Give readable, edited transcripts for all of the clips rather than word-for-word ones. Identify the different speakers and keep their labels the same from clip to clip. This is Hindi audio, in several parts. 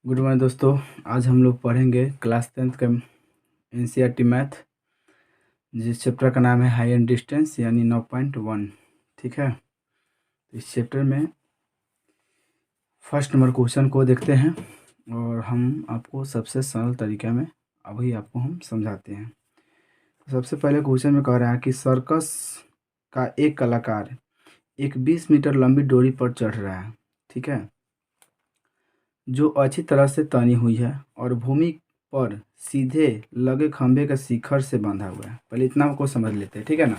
Speaker 1: गुड मॉर्निंग दोस्तों। आज हम लोग पढ़ेंगे क्लास 10th का एनसीईआरटी मैथ, जिस चैप्टर का नाम है हाई एंड डिस्टेंस यानी 9.1। ठीक है, इस चैप्टर में फर्स्ट नंबर क्वेश्चन को देखते हैं और हम आपको सबसे सरल तरीके में अभी आपको हम समझाते हैं। तो सबसे पहले क्वेश्चन में कह रहा है कि सर्कस का एक कलाकार एक 20 मीटर लंबी डोरी पर चढ़ रहा है। ठीक है, जो अच्छी तरह से तनी हुई है और भूमि पर सीधे लगे खंभे के शिखर से बांधा हुआ है। पहले इतना को समझ लेते हैं, ठीक है ना।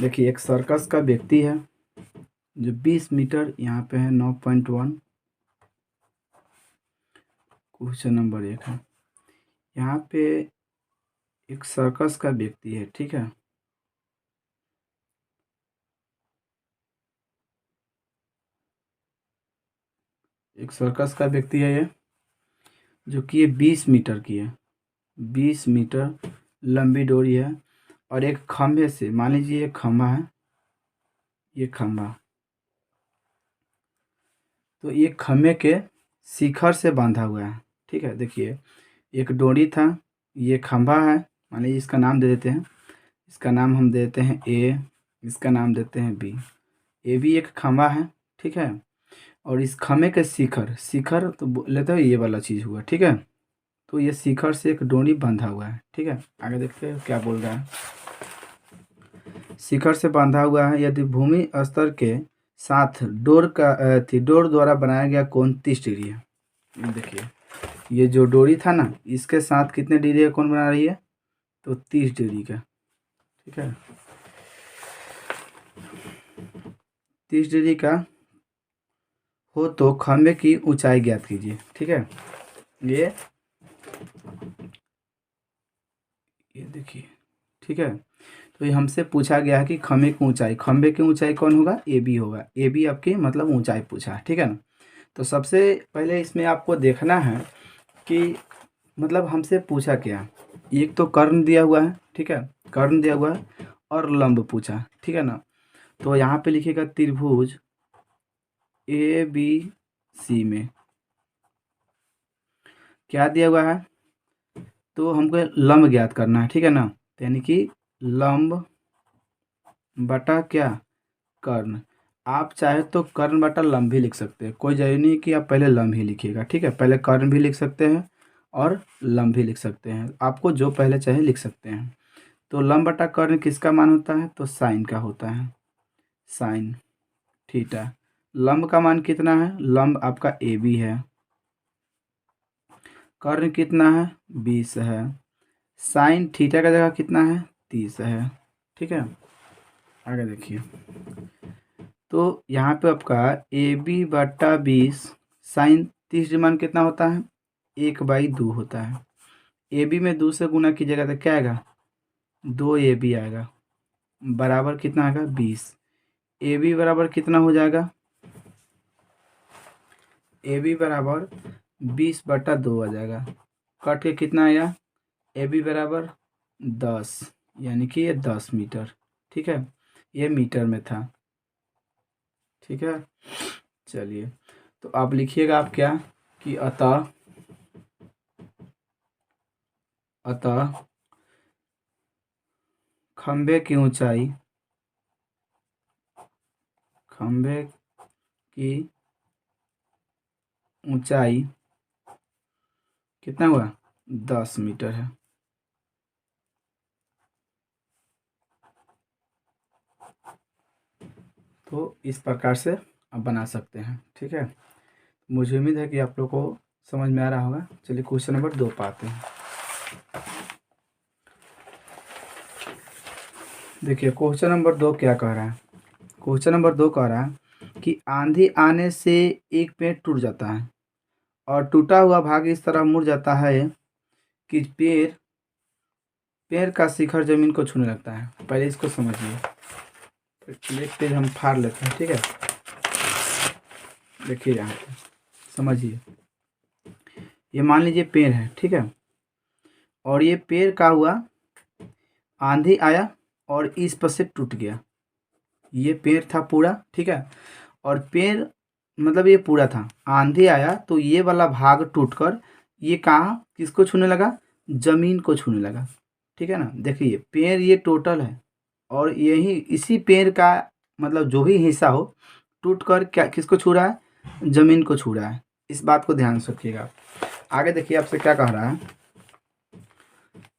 Speaker 1: देखिए, एक सर्कस का व्यक्ति है जो 20 मीटर, यहाँ पे है 9.1, क्वेश्चन नंबर 1 है। यहाँ पे एक सर्कस का व्यक्ति है, ठीक है। एक सर्कस का व्यक्ति है ये, जो कि ये 20 मीटर की है। 20 मीटर लंबी डोरी है और एक खंभे से, मान लीजिए एक खंभा है, ये खंभा, तो ये खंभे के शिखर से बांधा हुआ है। ठीक है, देखिए एक डोरी था, ये खंभा है, मान लीजिए इसका नाम दे देते हैं, इसका नाम हम देते हैं ए, इसका नाम देते हैं बी। ए भी एक खंभा है, ठीक है। और इस खंभे के शिखर, शिखर तो लेते हैं ये वाला चीज़ हुआ, ठीक है। तो ये शिखर से एक डोरी बंधा हुआ है, ठीक है। आगे देखते हैं क्या बोल रहा है। शिखर से बांधा हुआ है यदि भूमि स्तर के साथ डोर द्वारा बनाया गया कोण 30 डिग्री है। देखिए, ये जो डोरी था ना, इसके साथ कितने डिग्री का कोण बना रही है, तो 30 डिग्री का। ठीक है, 30 डिग्री का हो तो खंभे की ऊंचाई ज्ञात कीजिए। ठीक है, ये देखिए, ठीक है। तो ये हमसे पूछा गया है कि खंभे की ऊंचाई कौन होगा, ए बी होगा। ए बी आपकी मतलब ऊंचाई पूछा है, ठीक है ना। तो सबसे पहले इसमें आपको देखना है कि मतलब हमसे पूछा क्या। एक तो कर्ण दिया हुआ है, ठीक है, कर्ण दिया हुआ है और लंब पूछा, ठीक है ना। तो यहाँ पे लिखिएगा त्रिभुज ए बी सी में क्या दिया हुआ है, तो हमको लंब ज्ञात करना है, ठीक है ना। तो यानी कि लंब बटा क्या, कर्ण। आप चाहे तो कर्ण बटा लंब भी लिख सकते हैं, कोई जरूरी नहीं कि आप पहले लंब ही लिखिएगा, ठीक है। पहले कर्ण भी लिख सकते हैं और लंब भी लिख सकते हैं, आपको जो पहले चाहे लिख सकते हैं। तो लंब बटा कर्ण किसका मान होता है, तो साइन का होता है, साइन थीटा। लंब का मान कितना है, लंब आपका ए बी है, कर्ण कितना है 20 है, साइन थीटा का जगह कितना है 30 है, ठीक है। आगे देखिए, तो यहाँ पे आपका ए बी बटा 20 साइन 30 मान कितना होता है, 1/2 होता है। ए बी में 2 से गुना कीजिएगा तो क्या आएगा, 2 ए बी आएगा, बराबर कितना आएगा 20। ए बी बराबर कितना हो जाएगा, ए बी बराबर 20/2 आ जाएगा। कट के कितना आया, ए बी बराबर 10, यानी कि ये 10 मीटर, ठीक है। ये मीटर में था, ठीक है। चलिए, तो आप लिखिएगा आप क्या कि अतः अतः खंभे की ऊंचाई, खंभे की ऊंचाई कितना हुआ, 10 मीटर है। तो इस प्रकार से आप बना सकते हैं, ठीक है। मुझे उम्मीद है कि आप लोग को समझ में आ रहा होगा। चलिए क्वेश्चन नंबर 2 पे आते हैं। देखिए क्वेश्चन नंबर 2 क्या कह रहा है। क्वेश्चन नंबर 2 कह रहा है कि आंधी आने से एक पेड़ टूट जाता है और टूटा हुआ भाग इस तरह मुड़ जाता है कि पेड़ का शिखर जमीन को छूने लगता है। पहले इसको समझिए, फिर एक पेज हम फाड़ लेते हैं, ठीक है। देखिए यहाँ पे समझिए, ये मान लीजिए पेड़ है, ठीक है। और ये पेड़ का हुआ, आंधी आया और इस पर से टूट गया। ये पेड़ था पूरा, ठीक है। और पेड़ मतलब ये पूरा था, आंधी आया तो ये वाला भाग टूटकर ये कहाँ किसको छूने लगा, जमीन को छूने लगा। ठीक है ना, देखिए पेड़ ये टोटल है और यही इसी पेड़ का मतलब जो भी हिस्सा हो टूट कर क्या किसको छू रहा है, जमीन को छू रहा है। इस बात को ध्यान से रखिएगा। आगे देखिए आपसे क्या कह रहा है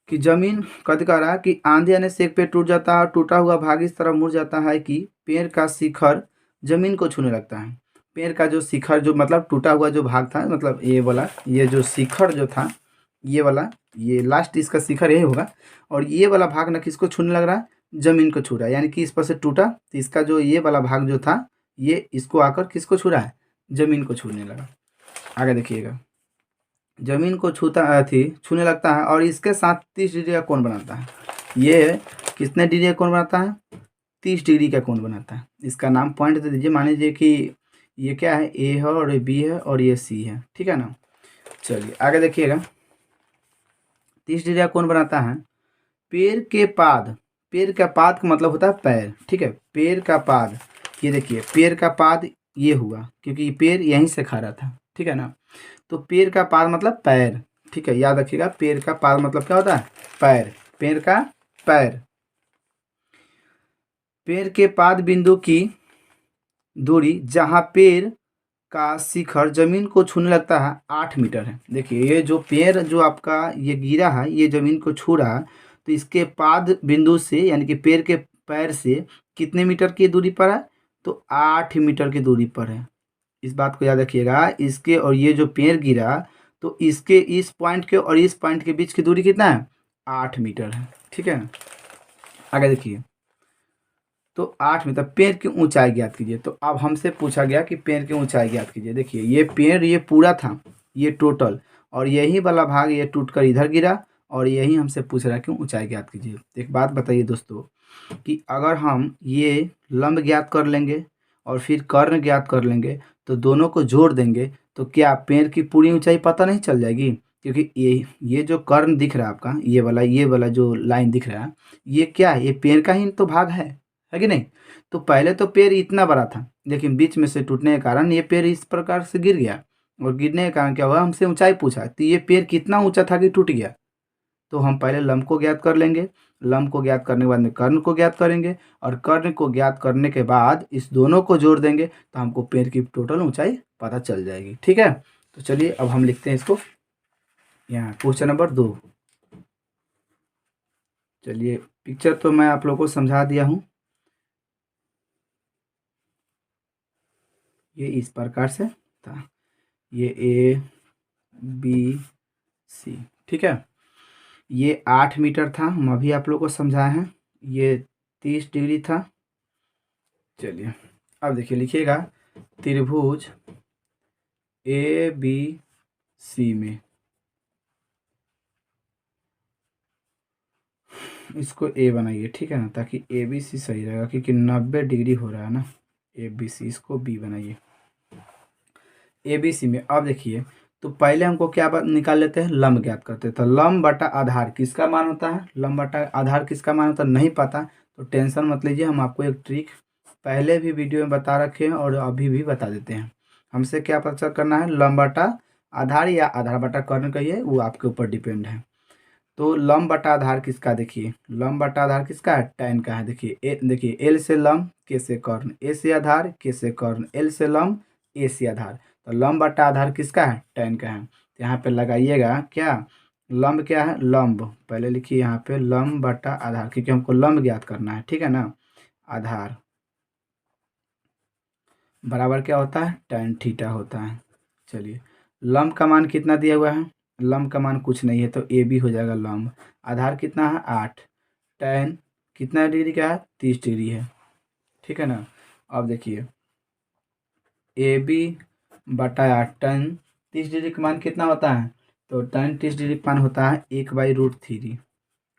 Speaker 1: कि जमीन कद कह रहा है कि आंधी आने से एक पेड़ टूट जाता है और टूटा हुआ भाग इस तरह मुड़ जाता है कि पेड़ का शिखर जमीन को छूने लगता है। पेड़ का जो शिखर जो मतलब टूटा हुआ जो भाग था, मतलब ये वाला ये जो शिखर जो था, ये वाला ये लास्ट इसका शिखर यही होगा और ये वाला भाग ना किसको छूने लग रहा है, जमीन को छू रहा है। यानी कि इस पर से टूटा तो इसका जो ये वाला भाग जो था ये इसको आकर किसको छू रहा है, जमीन को छूने लगा। आगे देखिएगा, जमीन को छूने लगता है और इसके साथ 30 डिग्री का कोण बनाता है। ये कितने डिग्री का कोण बनाता है, 30 डिग्री का कोण बनाता है। इसका नाम पॉइंट दे दीजिए, मान लीजिए कि ये क्या है, ए है और ये बी है और ये सी है। ठीक है ना, चलिए आगे देखिएगा। 30 डिग्री का कोण बनाता है। पेड़ का पाद का मतलब होता है पैर। ठीक है, पेड़ का पाद, ये देखिए पेड़ का पाद ये हुआ क्योंकि पेड़ यहीं से खा रहा था। ठीक है ना, तो पेड़ का पाद मतलब पैर। ठीक है, याद रखिएगा, पेड़ का पाद मतलब क्या होता है, पैर। पेड़ का पैर। पेड़ के पाद बिंदु की दूरी जहां पेड़ का शिखर जमीन को छूने लगता है 8 मीटर है। देखिए ये जो पेड़ जो आपका ये गिरा है ये जमीन को छू रहा है, तो इसके पाद बिंदु से यानी कि पेड़ के पैर से कितने मीटर की दूरी पर है, तो 8 मीटर की दूरी पर है। इस बात को याद रखिएगा। इसके और ये जो पेड़ गिरा तो इसके इस पॉइंट के और इस पॉइंट के बीच की दूरी कितना है, 8 मीटर है। ठीक है, आगे देखिए, तो 8 मीटर पेड़ की ऊंचाई ज्ञात कीजिए। तो अब हमसे पूछा गया कि पेड़ की ऊंचाई ज्ञात कीजिए। देखिए ये पेड़ ये पूरा था, ये टोटल, और यही वाला भाग ये टूटकर इधर गिरा और यही हमसे पूछ रहा है कि ऊंचाई ज्ञात कीजिए। एक बात बताइए दोस्तों कि अगर हम ये लंब ज्ञात कर लेंगे और फिर कर्ण ज्ञात कर लेंगे तो दोनों को जोड़ देंगे तो क्या पेड़ की पूरी ऊंचाई पता नहीं चल जाएगी। क्योंकि ये जो कर्ण दिख रहा है आपका, ये वाला जो लाइन दिख रहा है, ये क्या है, ये पेड़ का ही तो भाग है कि नहीं। तो पहले तो पेड़ इतना बड़ा था लेकिन बीच में से टूटने के कारण ये पेड़ इस प्रकार से गिर गया और गिरने के कारण क्या हुआ, हमसे ऊंचाई पूछा तो ये पेड़ कितना ऊंचा था कि टूट गया। तो हम पहले लंब को ज्ञात कर लेंगे, लंब को ज्ञात करने के बाद में कर्ण को ज्ञात करेंगे और कर्ण को ज्ञात करने के बाद इस दोनों को जोड़ देंगे तो हमको पेड़ की टोटल ऊंचाई पता चल जाएगी। ठीक है, तो चलिए अब हम लिखते हैं इसको यहाँ क्वेश्चन नंबर 2। चलिए पिक्चर तो मैं आप लोगों को समझा दिया हूँ, ये इस प्रकार से था, ये ए बी सी। ठीक है, ये 8 मीटर था, हम अभी आप लोगों को समझाए हैं, ये 30 डिग्री था। चलिए अब देखिए, लिखिएगा त्रिभुज ए बी सी में इसको ए बनाइए। ठीक है ना, ताकि ए बी सी सही रहेगा क्योंकि 90 डिग्री हो रहा है ना, ए बी सी, इसको बी बनाइए। ए बी सी में अब देखिए, तो पहले हमको क्या निकाल लेते हैं, लंब ज्ञात करते हैं। तो लंब बटा आधार किसका मान होता है, लंब बटा आधार किसका मान होता है, नहीं पता तो टेंशन मत लीजिए, हम आपको एक ट्रिक पहले भी वीडियो में बता रखे हैं और अभी भी बता देते हैं। हमसे क्या पता करना है, लंब बटा आधार या आधार बटा कर्ण कहिए, वो आपके ऊपर डिपेंड है। तो लंब बटा आधार किसका, देखिए लंब बटा आधार किसका है, tan का है। देखिए एल से लंब, के से कर्ण, ए से आधार, के से कर्ण, एल से लंब, ए से आधार। तो लंब बटा आधार किसका है, tan का है। तो यहाँ पे लगाइएगा क्या, लंब क्या है, लंब पहले लिखिए यहाँ पे लंब बटा आधार, क्योंकि हमको लंब ज्ञात करना है। ठीक है ना, आधार बराबर क्या होता है, tan थीटा होता है। चलिए लंब का मान कितना दिया हुआ है, लंब का मान कुछ नहीं है तो ए बी हो जाएगा लंब। आधार कितना है 8, tan कितना डिग्री का है, 30 डिग्री है। ठीक है ना, अब देखिए ए बी बटा 8, tan 30 डिग्री का मान कितना होता है, तो tan 30 डिग्री का मान होता है 1/√3।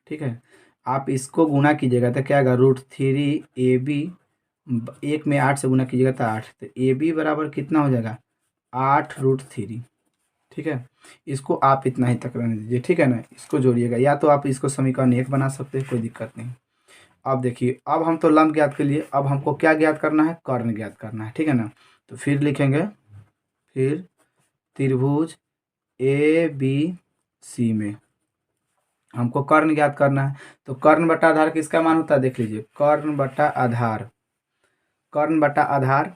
Speaker 1: ठीक है, आप इसको गुना कीजिएगा तो क्या आएगा, √3 ए बी, 1 में 8 से गुना कीजिएगा तो 8, तो ए बी बराबर कितना हो जाएगा, 8√3। ठीक है, इसको आप इतना ही तक रहने दीजिए। ठीक है ना, इसको जोड़िएगा, या तो आप इसको समीकरण 1 बना सकते हैं, कोई दिक्कत नहीं। अब देखिए, अब हम तो लंब ज्ञात के लिए, अब हमको क्या ज्ञात करना है, कर्ण ज्ञात करना है। ठीक है ना, तो फिर लिखेंगे, फिर त्रिभुज ए बी सी में हमको कर्ण ज्ञात करना है। तो कर्ण बटा आधार किसका मान होता है, देख लीजिए, कर्ण बटा आधार, कर्ण बटा आधार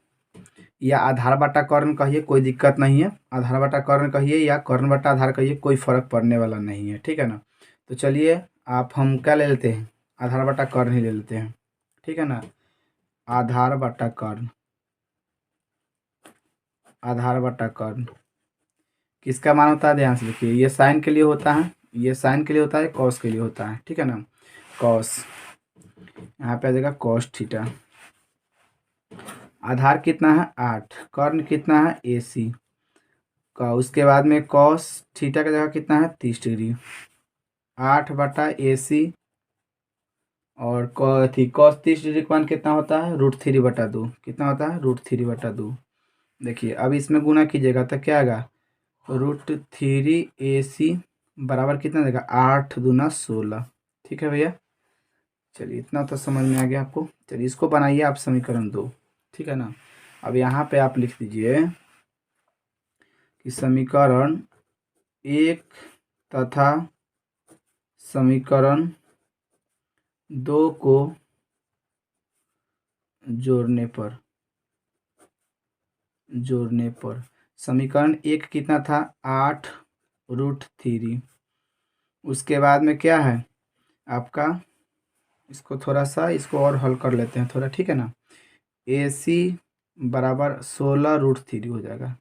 Speaker 1: या आधार बटा कर्ण कहिए, कोई दिक्कत नहीं है, आधार बटा कर्ण कहिए या कर्ण बटा आधार कहिए, कोई फर्क पड़ने वाला नहीं है, ठीक है ना। तो चलिए आप हम क्या ले लेते हैं, आधार बटा कर्ण ही ले लेते हैं, ठीक है ना। आधार बटा कर्ण, आधार बटा कर्ण किसका मान होता है, ध्यान से देखिए, ये साइन के लिए होता है, ये साइन के लिए होता है, कॉस के लिए होता है, ठीक है ना। कॉस, यहाँ पे आ जाएगा कॉस थीटा। आधार कितना है 8, कर्ण कितना है AC का, उसके बाद में कॉस थीटा का जगह कितना है 30 डिग्री, 8 बटा AC और कॉस 30 डिग्री का मान कितना होता है √3/2, कितना होता है √3/2। देखिए अब इसमें गुना कीजिएगा तो क्या आएगा, √3AC बराबर कितना देगा 8 दूना 16, ठीक है भैया। चलिए इतना तो समझ में आ गया आपको। चलिए इसको बनाइए आप समीकरण 2, ठीक है ना। अब यहाँ पे आप लिख दीजिए कि समीकरण 1 तथा समीकरण 2 को जोड़ने पर समीकरण 1 कितना था 8√3, उसके बाद में क्या है आपका, इसको थोड़ा सा इसको और हल कर लेते हैं थोड़ा, ठीक है ना। AC बराबर 16√3 हो जाएगा,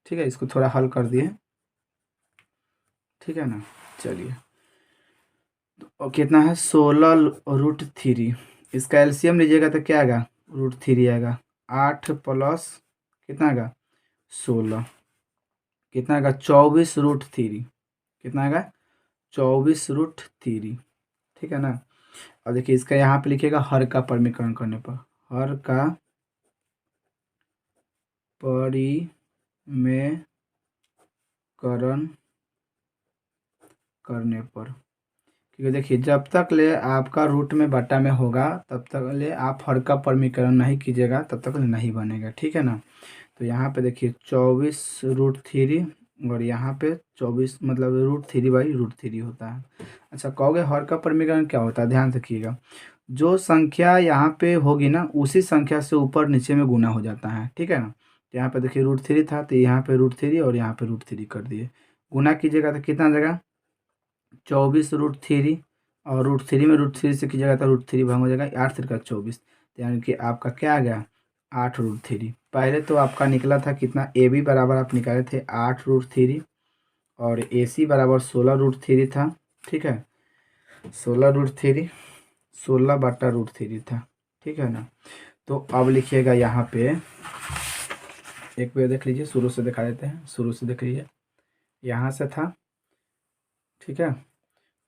Speaker 1: ठीक है, इसको थोड़ा हल कर दिए, ठीक है ना। चलिए और कितना है 16√3, इसका एलसीएम लीजिएगा तो क्या आएगा √3 आएगा, 8 प्लस कितना आएगा 16, कितना आएगा 24√3, कितना आएगा 24√3, ठीक है ना। अब देखिए इसका यहाँ पे लिखिएगा हर का परिमीकरण करने पर, हर का परिमेयकरण करने पर, क्योंकि देखिए जब तक ले आपका रूट में बटा में होगा तब तक ले आप हर का परिमीकरण नहीं कीजिएगा, तब तक नहीं बनेगा, ठीक है ना। तो यहाँ पे देखिए 24√3 और यहाँ पे 24 मतलब √3/√3 होता है। अच्छा कहोगे हर का परिमीकरण क्या होता है, ध्यान रखिएगा, जो संख्या यहाँ पे होगी ना उसी संख्या से ऊपर नीचे में गुना हो जाता है, ठीक है ना। तो यहाँ पे देखिए √3 था तो यहाँ पे √3 और यहाँ पे √3 कर दिए, गुना कीजिएगा तो कितना आ जाएगा 24√3 और √3 में √3 से कीजिएगा तो √3 भाग हो जाएगा, 8 3 का 24, यानी कि आपका क्या आ गया 8√3। पहले तो आपका निकला था कितना, AB बराबर आप निकाले थे 8√3 और AC बराबर 16√3 था, ठीक है, 16√3 16/√3 था, ठीक है ना। तो अब लिखिएगा यहाँ पे, एक बार देख लीजिए, शुरू से दिखा देते हैं, शुरू से देख लीजिए, यहाँ से था, ठीक है,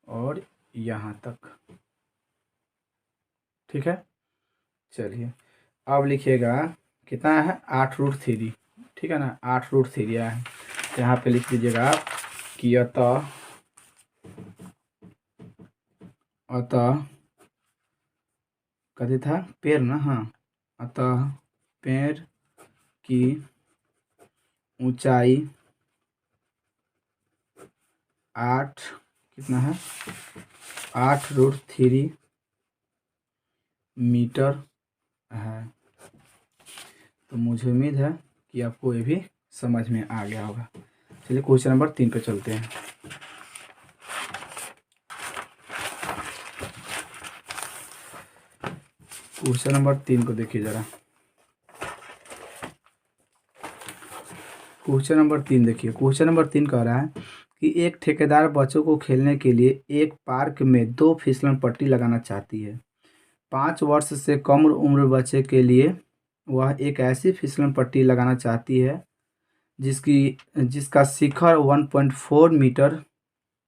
Speaker 1: और यहाँ तक, ठीक है। चलिए अब लिखिएगा कितना है 8√3, ठीक है ना, 8√3 आया है। यहाँ पे लिख दीजिएगा आप कि अतः कथी था पेड़ ना, हाँ, अतः पेड़ की ऊंचाई 8 कितना है 8√3 मीटर है। तो मुझे उम्मीद है कि आपको ये भी समझ में आ गया होगा। चलिए क्वेश्चन नंबर 3 पे चलते हैं। क्वेश्चन नंबर 3 को देखिए जरा, क्वेश्चन नंबर 3 देखिए, क्वेश्चन नंबर 3 कह रहा है कि एक ठेकेदार बच्चों को खेलने के लिए एक पार्क में 2 फिसलन पट्टी लगाना चाहती है। 5 वर्ष से कम उम्र बच्चे के लिए वह एक ऐसी फिसलन पट्टी लगाना चाहती है जिसका शिखर 1.4 मीटर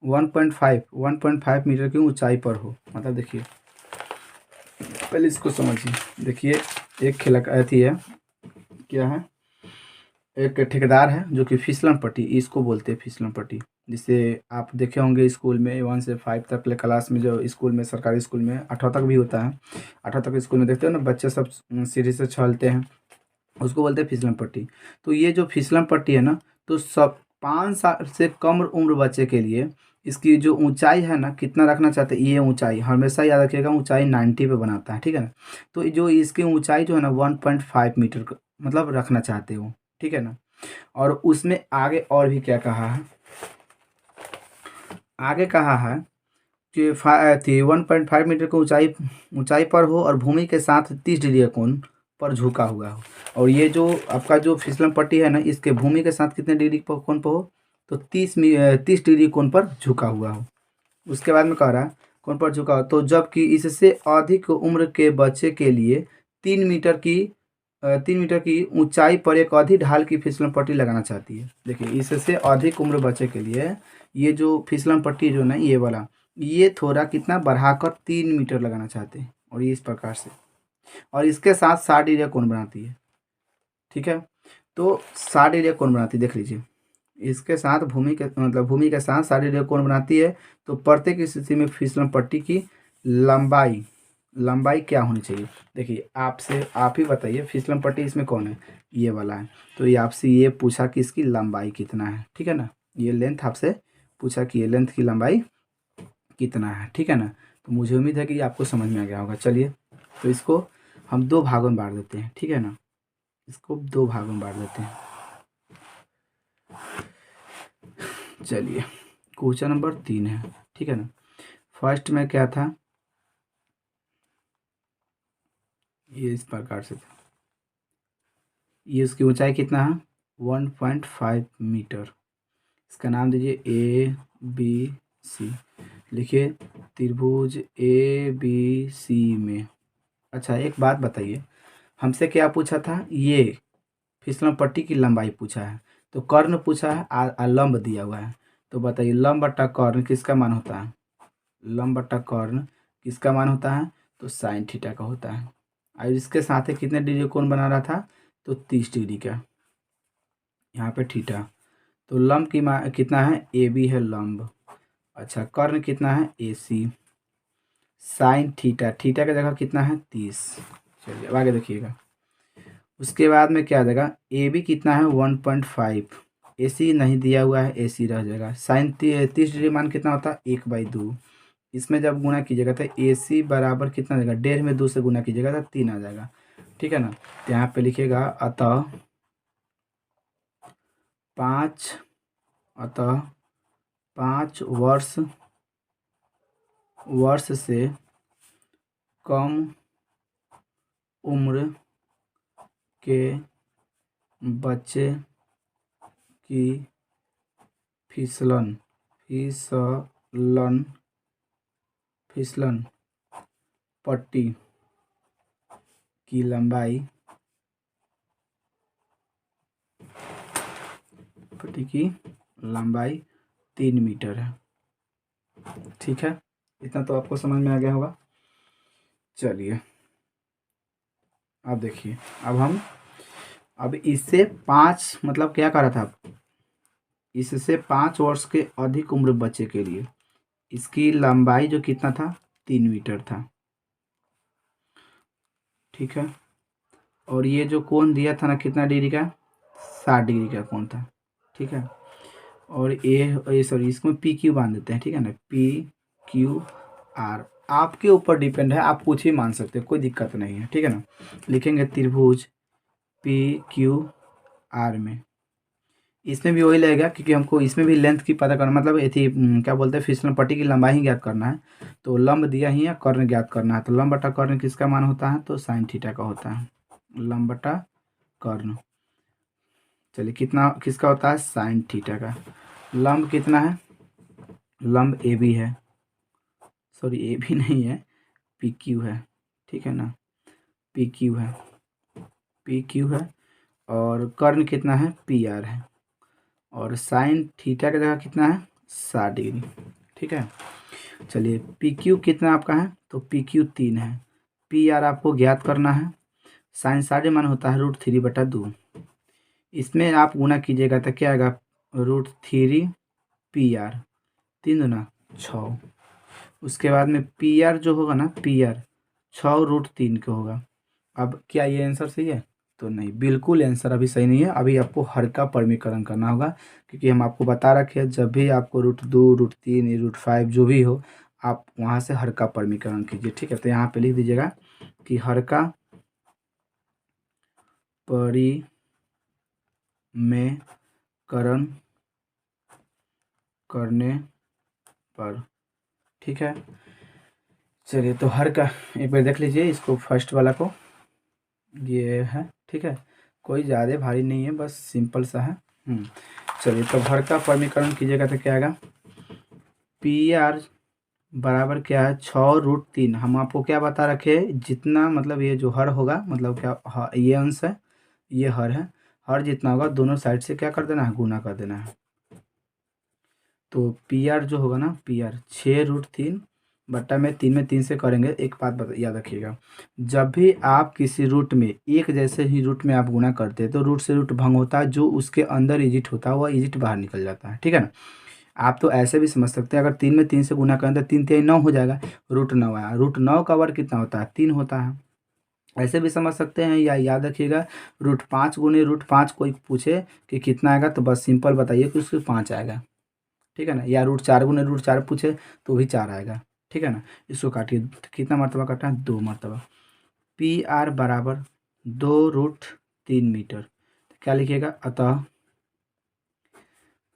Speaker 1: 1.5 मीटर की ऊंचाई पर हो। मतलब देखिए पहले इसको समझिए, देखिए एक खेला अथी है, क्या है, एक ठेकेदार है जो कि फिसलन पट्टी, इसको बोलते हैं फिसलन पट्टी, जिसे आप देखे होंगे स्कूल में 1 से 5 तक ले क्लास में, जो स्कूल में सरकारी स्कूल में 8वां तक भी होता है, 8वां तक स्कूल में देखते हो ना बच्चे सब सीढ़ी से छलते हैं, उसको बोलते हैं फिसलन पट्टी। तो ये जो फिसलन पट्टी है ना, तो सब 5 साल से कम उम्र बच्चे के लिए इसकी जो ऊंचाई है ना, कितना रखना चाहते हैं, ये ऊंचाई हमेशा याद रखिएगा, ऊंचाई 90 पे बनाता है, ठीक है ना। तो जो इसकी ऊंचाई जो है ना 1.5 मीटर मतलब रखना चाहते हो, ठीक है ना। और उसमें आगे और भी क्या कहा है, आगे कहा है कि 1.5 मीटर की ऊंचाई ऊंचाई पर हो और भूमि के साथ 30 डिग्री कोण पर झुका हुआ हो। और ये जो आपका जो फिसलन पट्टी है ना, इसके भूमि के साथ कितने डिग्री पर कोण पर हो, तो 30 डिग्री कोण पर झुका हुआ हो। उसके बाद में कह रहा है कोण पर झुका हो, तो जबकि इससे अधिक उम्र के बच्चे के लिए 3 मीटर की ऊंचाई पर एक अधिक ढाल की फिसलन पट्टी लगाना चाहती है। देखिए, इससे अधिक उम्र बच्चे के लिए ये जो फिसलन पट्टी जो ना, ये वाला, ये थोड़ा कितना बढ़ाकर 3 मीटर लगाना चाहते हैं, और ये इस प्रकार से, और इसके साथ 60 डिग्री कोण बनाती है, ठीक है। तो 60 डिग्री कोण बनाती है, देख लीजिए, इसके साथ भूमि के साथ 60 डिग्री कोण बनाती है। तो प्रत्येक स्थिति में फिसलन पट्टी की लंबाई लंबाई क्या होनी चाहिए। देखिए, आपसे आप ही बताइए, फिसलन पट्टी इसमें कौन है, ये वाला है। तो ये आपसे ये पूछा कि इसकी लंबाई कितना है, ठीक है ना। ये लेंथ आपसे पूछा कि ये लेंथ की लंबाई कितना है, ठीक है ना। तो मुझे उम्मीद है कि आपको समझ में आ गया होगा। चलिए, तो इसको हम 2 भागों में बांट देते हैं, ठीक है ना। इसको 2 भागों में बांट देते हैं। चलिए, क्वेश्चन नंबर 3 है, ठीक है ना। फर्स्ट में क्या था, ये इस प्रकार से था, ये उसकी ऊंचाई कितना है, 1.5 मीटर। इसका नाम दीजिए ABC। लिखिए, त्रिभुज ABC में। अच्छा, एक बात बताइए, हमसे क्या पूछा था, ये फिसलन पट्टी की लंबाई पूछा है, तो कर्ण पूछा है, लंब दिया हुआ है। तो बताइए, लंब बट्टा कर्ण किसका मान होता है, लंब बट्टा कर्ण किसका मान होता है, तो साइन थीटा का होता है। और इसके साथ ही कितने डिग्री कोण बना रहा था, तो 30 डिग्री का, यहाँ पे थीटा। तो लंब की मान कितना है, AB है लंब। अच्छा, कर्ण कितना है, AC। साइन थीटा, थीटा की जगह कितना है, 30। चलिए, अब आगे देखिएगा। उसके बाद में क्या आ जाएगा, AB कितना है, 1.5। AC नहीं दिया हुआ है, AC रह जाएगा। साइन 30 डिग्री मान कितना होता है, 1/2। इसमें जब गुणा कीजिएगा तो AC बराबर कितना आ जाएगा, 1.5 में 2 से गुणा कीजिएगा तो 3 आ जाएगा, ठीक है ना। तो यहाँ पे लिखिएगा, अतः 5 अतः 5 वर्ष से कम उम्र के बच्चे की फिसलन फिसलन फिसलन पट्टी की लंबाई 3 मीटर है, ठीक है। इतना तो आपको समझ में आ गया होगा। चलिए, अब देखिए, अब इससे 5 मतलब क्या कर रहा था, इससे 5 वर्ष के अधिक उम्र बच्चे के लिए इसकी लंबाई जो कितना था, 3 मीटर था, ठीक है। और ये जो कोण दिया था ना, कितना डिग्री का, 60 डिग्री का कोण था, ठीक है। और ये सॉरी, इसमें PQ बांध देते हैं, ठीक है ना, PQR। आपके ऊपर डिपेंड है, आप कुछ ही मान सकते हैं, कोई दिक्कत नहीं है, ठीक है ना। लिखेंगे त्रिभुज PQR में, इसमें भी वही लगेगा, क्योंकि हमको इसमें भी लेंथ की पता करना, मतलब थी क्या बोलते हैं, फिसलन पट्टी की लंबाई ही ज्ञात करना है। तो लंब दिया ही है, कर्ण ज्ञात करना है। तो लंब बटा कर्ण किसका मान होता है, तो साइन थीटा का होता है, लंब बटा कर्ण। चलिए, कितना किसका होता है, साइन थीटा का। लंब कितना है, लंब AB है, सॉरी AB नहीं है, PQ है, ठीक है ना, PQ है, PQ है। और कर्ण कितना है, PR है। और साइन थीटा की जगह कितना है, 60 डिग्री, ठीक है। चलिए, PQ कितना आपका है, तो PQ 3 है। PR आपको ज्ञात करना है। साइन 60 मान होता है √3/2। इसमें आप गुना कीजिएगा तो क्या आएगा, √3 PR, 3×2 = 6। उसके बाद में PR जो होगा ना, PR 6 √3 का होगा। अब क्या ये आंसर सही है, तो नहीं, बिल्कुल आंसर अभी सही नहीं है। अभी आपको हर का परमीकरण करना होगा, क्योंकि हम आपको बता रखे हैं जब भी आपको √2 √3 √5 जो भी हो, आप वहाँ से हर का परमीकरण कीजिए। ठीक है, तो यहाँ पे लिख दीजिएगा कि हर का परिमेयकरण करने पर। ठीक है, चलिए तो हर का एक बार देख लीजिए इसको, फर्स्ट वाला को, ये है। ठीक है, कोई ज़्यादा भारी नहीं है, बस सिंपल सा है। चलिए तो हर का परमीकरण कीजिएगा तो क्या आएगा, पी आर बराबर क्या है, 6√3। हम आपको क्या बता रखे हैं, जितना मतलब ये जो हर होगा, मतलब क्या ये अंश है, ये हर है, हर जितना होगा दोनों साइड से क्या कर देना है, गुना कर देना है। तो पी आर जो होगा ना, पी आर 6√3 बट्टा में 3 से करेंगे। एक बात याद रखिएगा, जब भी आप किसी रूट में एक जैसे ही रूट में आप गुना करते हैं तो रूट से रूट भंग होता है, जो उसके अंदर इजिट होता है वह इजिट बाहर निकल जाता है। ठीक है ना, आप तो ऐसे भी समझ सकते हैं, अगर 3 से गुना करें तो 3×3 = 9 हो जाएगा, √9 आया। √9 का वर्ग कितना होता है, 3 होता है। ऐसे भी समझ सकते हैं, या याद रखिएगा √5 गुने √5 कोई पूछे कि कितना आएगा तो बस सिंपल बताइए कि उसके 5 आएगा। ठीक है ना, या √4 गुने √4 पूछे तो भी 4 आएगा। ठीक है ना, इसको काटिए, कितना मरतबा काटा है, 2 मरतबा। पी आर बराबर 2√3 मीटर। क्या लिखिएगा, अतः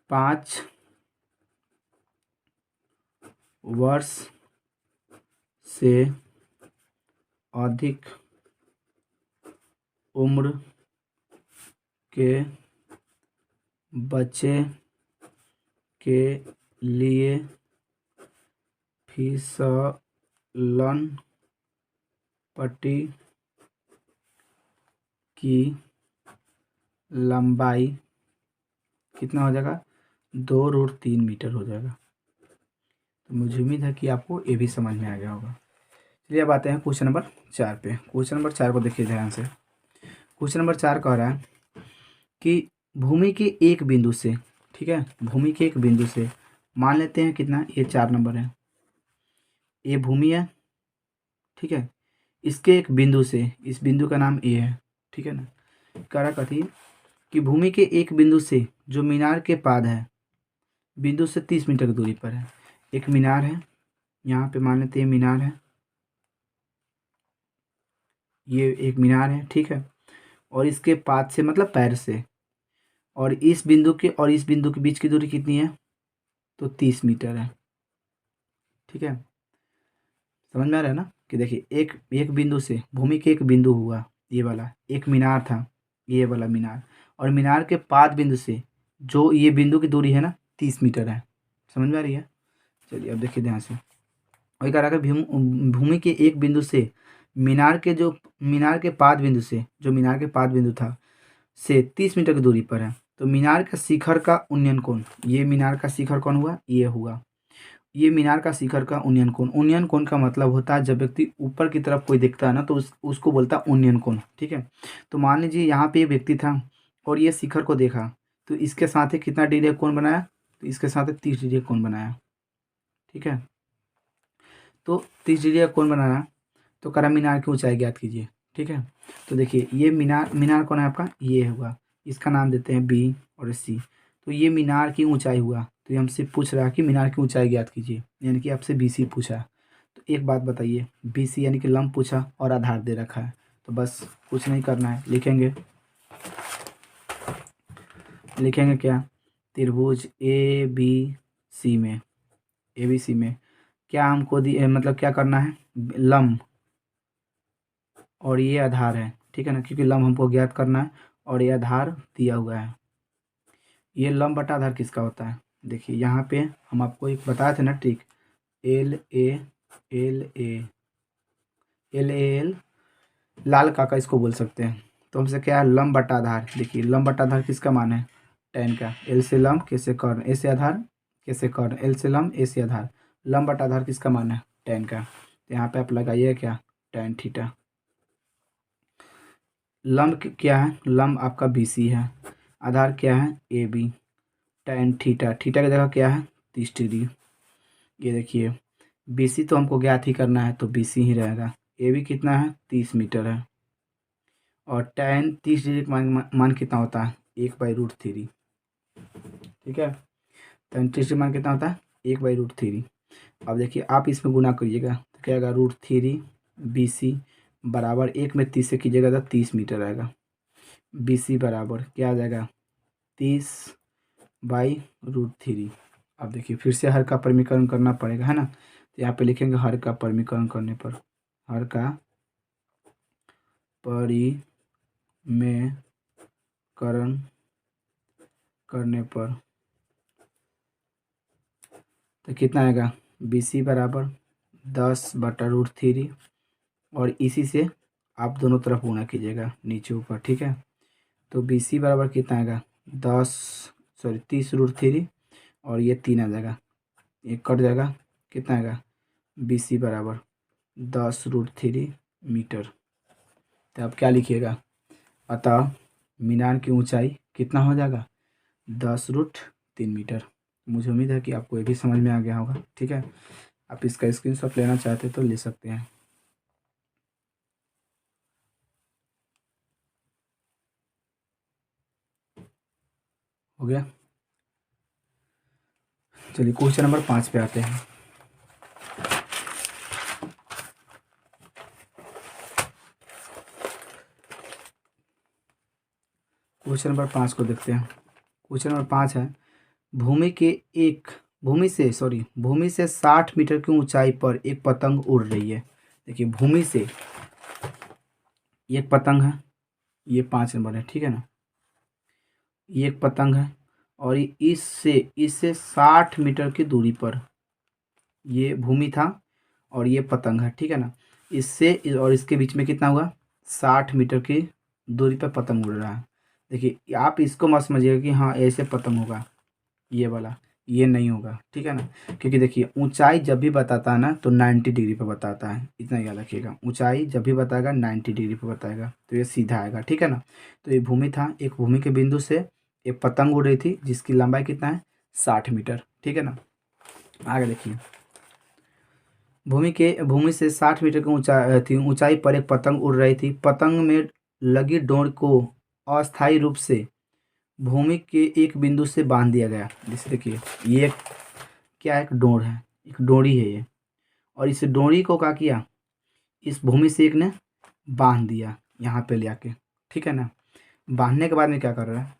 Speaker 1: 5 वर्ष से अधिक उम्र के बच्चे के लिए फिसलन पट्टी की लंबाई कितना हो जाएगा, 2√3 मीटर हो जाएगा। तो मुझे उम्मीद है कि आपको ये भी समझ में आ गया होगा। चलिए अब आते हैं क्वेश्चन नंबर 4 पे। क्वेश्चन नंबर 4 को देखिए ध्यान से। क्वेश्चन नंबर 4 कह रहा है कि भूमि के एक बिंदु से, ठीक है, भूमि के एक बिंदु से मान लेते हैं कितना, ये 4 नंबर है, ये भूमि है। ठीक है, इसके एक बिंदु से, इस बिंदु का नाम ए है। ठीक है ना, कह रहा कथी कि भूमि के एक बिंदु से जो मीनार के पाद है, बिंदु से 30 मीटर की दूरी पर है। एक मीनार है, यहाँ पे मान लेते हैं मीनार है, ये एक मीनार है। ठीक है, और इसके पाद से मतलब पैर से, और इस बिंदु के और इस बिंदु के बीच की दूरी कितनी है, तो 30 मीटर है। ठीक है, समझ में आ रहा है ना, कि देखिए एक एक बिंदु से, भूमि के एक बिंदु हुआ, ये वाला एक मीनार था, ये वाला मीनार, और मीनार के पाद बिंदु से जो ये बिंदु की दूरी है ना, 30 मीटर है। समझ में आ रही है। चलिए अब देखिए ध्यान से, वही कह रहा है कि भूमि के एक बिंदु से मीनार के पाद बिंदु से, जो मीनार के पाद बिंदु था, से 30 मीटर की दूरी पर है। तो मीनार का शिखर का उन्नयन कोण, ये मीनार का शिखर कौन हुआ, ये हुआ, ये मीनार का शिखर का उन्नयन कोण। उन्नयन कोण का मतलब होता है जब व्यक्ति ऊपर की तरफ कोई दिखता है ना, तो उसको बोलता है उन्नयन कोण। ठीक है, तो मान लीजिए यहाँ पे ये व्यक्ति था और ये शिखर को देखा, तो इसके साथ ही कितना डिग्री का कोण बनाया, तो इसके साथ 30 डिग्री का कोण बनाया। ठीक है, तो 30 डिग्री का कोण बनाया, तो करा मीनार की ऊंचाई ज्ञात कीजिए। ठीक है, तो देखिए ये मीनार मीनार कौन है आपका, ये हुआ, इसका नाम देते हैं बी और सी। तो ये मीनार की ऊंचाई हुआ, तो ये हमसे पूछ रहा है कि मीनार की ऊंचाई ज्ञात कीजिए, यानी कि आपसे बी सी पूछा। तो एक बात बताइए, बी सी यानी कि लंब पूछा और आधार दे रखा है, तो बस कुछ नहीं करना है, लिखेंगे क्या, त्रिभुज ए बी सी में क्या हमको मतलब क्या करना है, लंब और ये आधार है। ठीक है ना, क्योंकि लंब हमको ज्ञात करना है और ये आधार दिया हुआ है। ये लंब बटा आधार किसका होता है, देखिए यहाँ पे हम आपको एक बताए थे ना trick, L A L A L A L, लाल काका इसको बोल सकते हैं। तो हमसे क्या है, लंब बटा आधार। देखिए लंब बटा आधार किसका मान है, टेन का। एल से लंब, के से कर्ण, ए से आधार, के से कर्ण, एल से लंब, ए से आधार। लंब बटा आधार किसका मान है, टेन का। तो यहाँ पे आप लगाइए क्या, टेन थीटा। लंब क्या है, लंब आपका बी सी है, आधार क्या है, A B. Tan theta, theta की जगह क्या है, 30 डिग्री। ये देखिए बी सी तो हमको ज्ञात ही करना है, तो बी सी ही रहेगा। ए बी कितना है, 30 मीटर है, और tan 30 डिग्री का मान कितना होता है, 1/√3। ठीक है, tan 30 मान कितना होता है, 1/√3। अब देखिए आप इसमें गुना करिएगा तो क्या आएगा, √3 BC बराबर 1 में 30 से कीजिएगा तो 30 मीटर आएगा। BC बराबर क्या आ जाएगा, 30/√3। अब देखिए फिर से हर का परिमीकरण करना पड़ेगा, है ना। तो यहाँ पे लिखेंगे हर का परिमीकरण करने पर, हर का परिमेयकरण करने पर तो कितना आएगा, BC बराबर 10/√3 और इसी से आप दोनों तरफ गुना कीजिएगा नीचे ऊपर। ठीक है, तो BC बराबर कितना आएगा, 30√3 और ये 3 आ जाएगा, ये कट जाएगा, कितना आएगा, BC बराबर 10√3 मीटर। तो आप क्या लिखिएगा, अतः मीनार की ऊंचाई कितना हो जाएगा, 10√3 मीटर। मुझे उम्मीद है कि आपको ये भी समझ में आ गया होगा। ठीक है, आप इसका स्क्रीनशॉट लेना चाहते तो ले सकते हैं। हो गया, चलिए क्वेश्चन नंबर 5 पे आते हैं। क्वेश्चन नंबर 5 को देखते हैं। क्वेश्चन नंबर 5 है, भूमि के एक भूमि से 60 मीटर की ऊंचाई पर एक पतंग उड़ रही है। देखिए भूमि से एक पतंग है, ये 5 नंबर है। ठीक है ना, ये एक पतंग है और इससे इससे 60 मीटर की दूरी पर ये भूमि था और ये पतंग है। ठीक है ना, इससे और इसके बीच में कितना हुआ, 60 मीटर की दूरी पर पतंग उड़ रहा है। देखिए आप इसको मत समझिएगा कि हाँ ऐसे पतंग होगा, ये वाला ये नहीं होगा। ठीक है ना, क्योंकि देखिए ऊंचाई जब भी बताता है ना तो 90 डिग्री पर बताता है, इतना याद रखिएगा। ऊंचाई जब भी बताएगा 90 डिग्री पर बताएगा, तो ये सीधा आएगा। ठीक है ना, तो ये भूमि था, एक भूमि के बिंदु से एक पतंग उड़ रही थी जिसकी लंबाई कितना है, 60 मीटर। ठीक है ना, आगे देखिए, भूमि से 60 मीटर की ऊंचाई पर एक पतंग उड़ रही थी। पतंग में लगी डोर को अस्थायी रूप से भूमि के एक बिंदु से बांध दिया गया। जैसे देखिए ये क्या है, एक डोर है, एक डोरी है ये, और इस डोरी को क्या किया, इस भूमि से एक ने बांध दिया यहाँ पे ले आके। ठीक है ना, बांधने के बाद में क्या कर रहा है,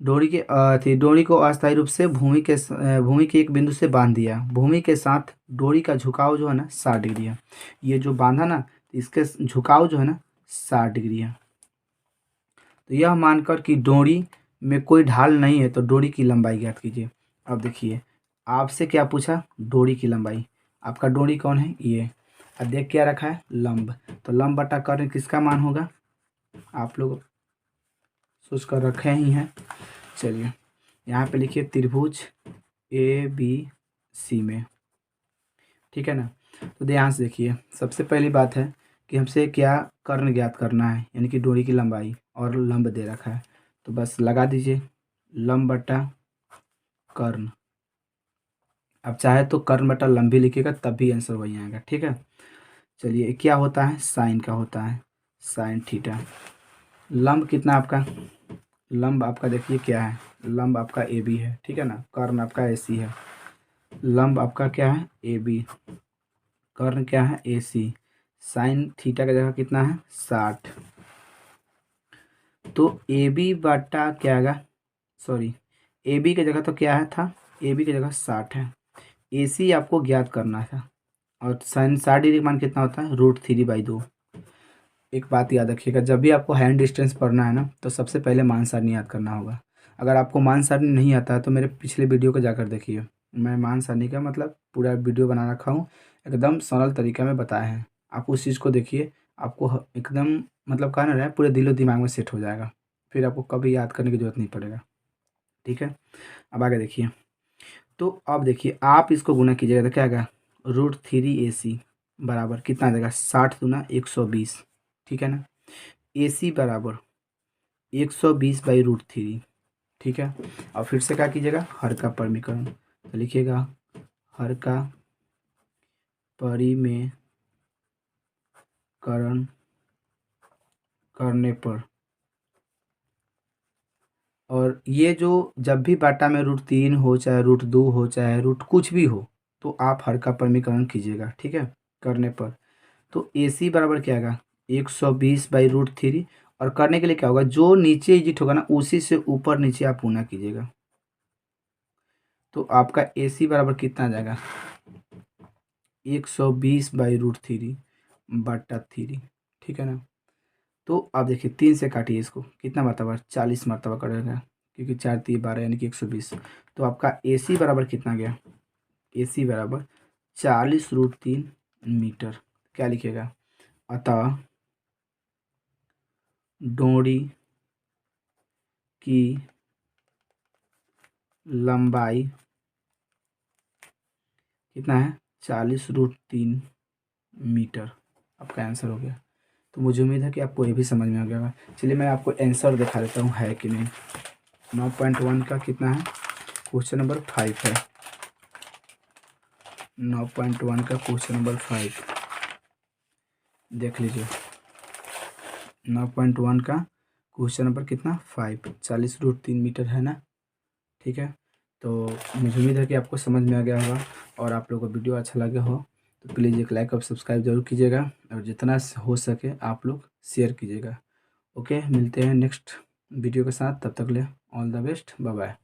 Speaker 1: डोरी को अस्थायी रूप से भूमि के एक बिंदु से बांध दिया। भूमि के साथ डोरी का झुकाव जो है ना 60 डिग्री है। ये जो बांधा ना, इसके झुकाव जो है ना 60 डिग्री है। तो यह मानकर कि डोरी में कोई ढाल नहीं है तो डोरी की लंबाई ज्ञात कीजिए। अब देखिए आपसे क्या पूछा, डोरी की लंबाई। आपका डोरी कौन है, ये। अब देख क्या रखा है, लंब। तो लंब बटा कर्ण किसका मान होगा, आप लोग सोच कर रखे ही हैं। चलिए यहाँ पे लिखिए त्रिभुज ABC में। ठीक है ना, तो ध्यान से देखिए, सबसे पहली बात है कि हमसे क्या कर्ण ज्ञात करना है, यानी कि डोरी की लंबाई, और लंब दे रखा है। तो बस लगा दीजिए लंब बटा कर्ण। अब चाहे तो कर्ण बटा लंब भी लिखिएगा तब भी आंसर वही आएगा। ठीक है, चलिए क्या होता है, साइन का होता है, साइन थीटा। लंब कितना आपका, लंब आपका देखिए क्या है, लंब आपका AB है। ठीक है ना, कर्ण आपका AC है, लंब आपका क्या है AB, कर्ण क्या है AC। साइन थीटा का जगह कितना है 60, तो AB बटा क्या आएगा, सॉरी AB की जगह तो क्या है था, AB की जगह 60 है। AC आपको ज्ञात करना था, और साइन 60 डिग्री मान कितना होता है, √3/2। एक बात याद रखिएगा, जब भी आपको हैंड डिस्टेंस पढ़ना है ना तो सबसे पहले मान सारणी याद करना होगा। अगर आपको मान सारणी नहीं आता है तो मेरे पिछले वीडियो को जाकर देखिए, मैं मान सारणी का मतलब पूरा वीडियो बना रखा हूँ, एकदम सरल तरीके में बताया है। आप उस चीज़ को देखिए, आपको एकदम मतलब कहना रहे पूरे दिलो दिमाग में सेट हो जाएगा, फिर आपको कभी याद करने की जरूरत नहीं पड़ेगा। ठीक है, अब आगे देखिए, तो अब देखिए आप इसको गुना कीजिएगा तो क्या आएगा, √3AC बराबर कितना आ जाएगा, 60 दूना 120। ठीक है ना, AC बराबर 120/√3। ठीक है, और फिर से क्या कीजिएगा, हर का परिमीकरण। तो लिखिएगा हर का परिमेयकरण करने पर, और ये जो जब भी बाटा में √3 हो, चाहे √2 हो, चाहे रूट कुछ भी हो, तो आप हर का प्रमीकरण कीजिएगा, ठीक है, करने पर। तो ए सी बराबर क्या आएगा, 120/√3, और करने के लिए क्या होगा, जो नीचे एग्जिट होगा ना उसी से ऊपर नीचे आप गुना कीजिएगा। तो आपका ए सी बराबर कितना आ जाएगा, 120/√3 बटा 3, ठीक है ना। तो आप देखिए 3 से काटिए इसको, कितना मरतबा, 40 मरतबा करेगा, क्योंकि 4×3 = 12 यानी कि 120। तो आपका ए सी बराबर कितना गया, ए सी बराबर 40√3 मीटर। क्या लिखेगा, अतः डोरी की लंबाई कितना है, 40√3 मीटर। आपका आंसर हो गया। तो मुझे उम्मीद है कि आपको ये भी समझ में आ गया होगा। चलिए मैं आपको आंसर दिखा देता हूँ है कि नहीं। 9.1 का कितना है, क्वेश्चन नंबर 5 है। 9.1 का क्वेश्चन नंबर 5 देख लीजिए। 9.1 का क्वेश्चन नंबर कितना, 5, 40√3 मीटर है ना, ठीक है। तो मुझे उम्मीद है कि आपको समझ में आ गया होगा, और आप लोगों को वीडियो अच्छा लगा हो तो प्लीज़ एक लाइक और सब्सक्राइब जरूर कीजिएगा, और जितना हो सके आप लोग शेयर कीजिएगा। ओके, मिलते हैं नेक्स्ट वीडियो के साथ, तब तक ले all the best, bye bye.